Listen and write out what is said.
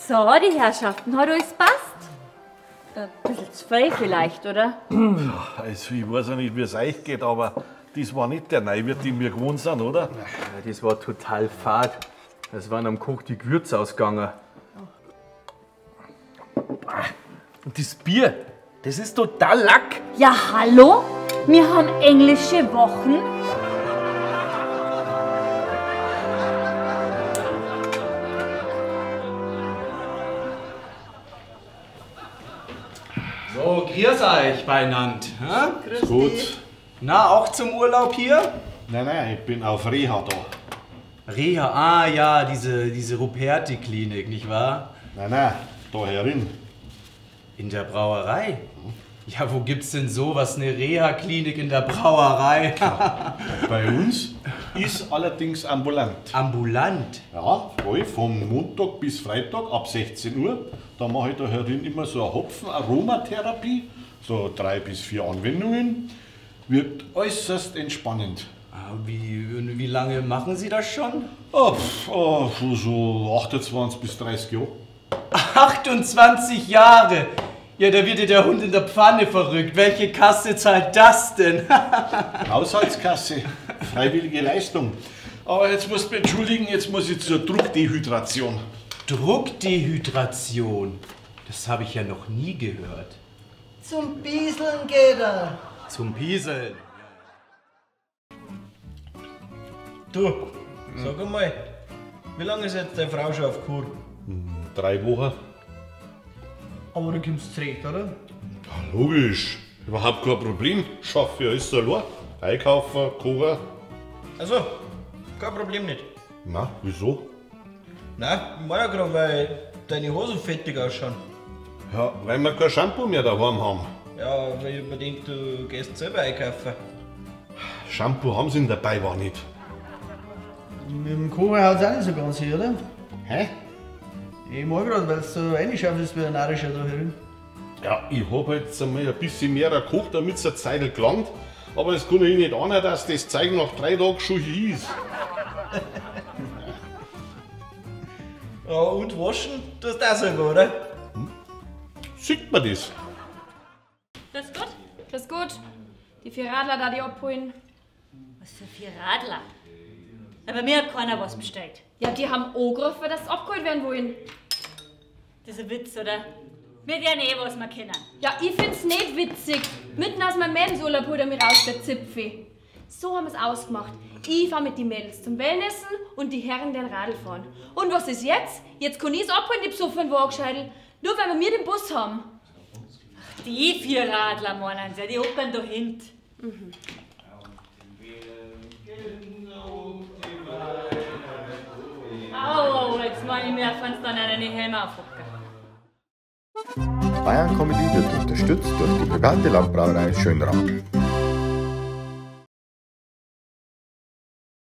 So, die Herrschaften, hat alles passt? Ein bisschen zu frei vielleicht, oder? Also, ich weiß ja nicht, wie es euch geht, aber das war nicht der Neuwirt, den wir gewohnt sind, oder? Ja, das war total fad. Es waren am Koch die Gewürze ausgegangen. Und das Bier, das ist total lack. Ja, hallo? Wir haben englische Wochen. So, grüß euch beinand. Ist gut. Na, auch zum Urlaub hier? Nein, ich bin auf Reha da. Reha, ah ja, diese Ruperti-Klinik, nicht wahr? Nein, da herin. In der Brauerei? Ja, wo gibt's denn sowas, eine Reha-Klinik in der Brauerei? Bei uns ist allerdings ambulant. Ambulant? Ja, voll, vom Montag bis Freitag ab 16 Uhr. Da mache ich da herin immer so eine Hopfen-Aromatherapie, so 3 bis 4 Anwendungen. Wird äußerst entspannend. Ah, wie lange machen Sie das schon? So 28 bis 30 Jahre. 28 Jahre! Ja, da wird ja der Hund in der Pfanne verrückt. Welche Kasse zahlt das denn? Haushaltskasse, freiwillige Leistung. Aber jetzt musst du mich entschuldigen, jetzt muss ich zur Druckdehydration. Druckdehydration? Das habe ich ja noch nie gehört. Zum Bieseln geht er. Zum Pieseln. Du, sag einmal, wie lange ist jetzt deine Frau schon auf Kur? 3 Wochen. Aber du kommst zurecht, oder? Ja, logisch. Überhaupt kein Problem. Schaffe ja alles allein. Einkaufen, kochen. Also, kein Problem nicht. Na, wieso? Nein, ich meine ja gerade, weil deine Hosen fettig ausschauen. Ja, weil wir kein Shampoo mehr daheim haben. Ja, weil ich mir denke, du gehst selber einkaufen. Shampoo haben sie in dabei, war nicht. Mit dem Kochen haut es auch nicht so ganz hin, oder? Hä? Ich mag gerade, weil es so reinschaffst ist wie ein Narischer da herin. Ja, ich hab jetzt einmal ein bisschen mehr gekocht, damit es eine Zeit gelangt. Aber es kann ich nicht ahnen, dass das Zeug nach 3 Tagen schon hier ist. Ja, und waschen tust du auch selber, oder? Sieht man das? Das ist gut. Das ist gut. Die 4 Radler da, die abholen. Was für 4 Radler? Aber mir hat keiner was bestellt. Ja, die haben angerufen, dass sie abgeholt werden wollen. Das ist ein Witz, oder? Wir werden eh was wir kennen. Ja, ich find's nicht witzig. Mitten aus meinem Mädelsurlaub holt er mich raus, der Zipfi. So haben wir's ausgemacht. Ich fahr mit den Mädels zum Wellnessen und die Herren den Radl fahren. Und was ist jetzt? Jetzt kann ich's abholen, die besoffenen Wagenscheidel. Nur weil wir den Bus haben. Die 4 Radler, meinen sie, die hocken da hinten. Au, jetzt meine ich mir, wenn dann eine Helme aufhocken. Bayern Comedy wird unterstützt durch die Briganti Landbrauerei Schönrau.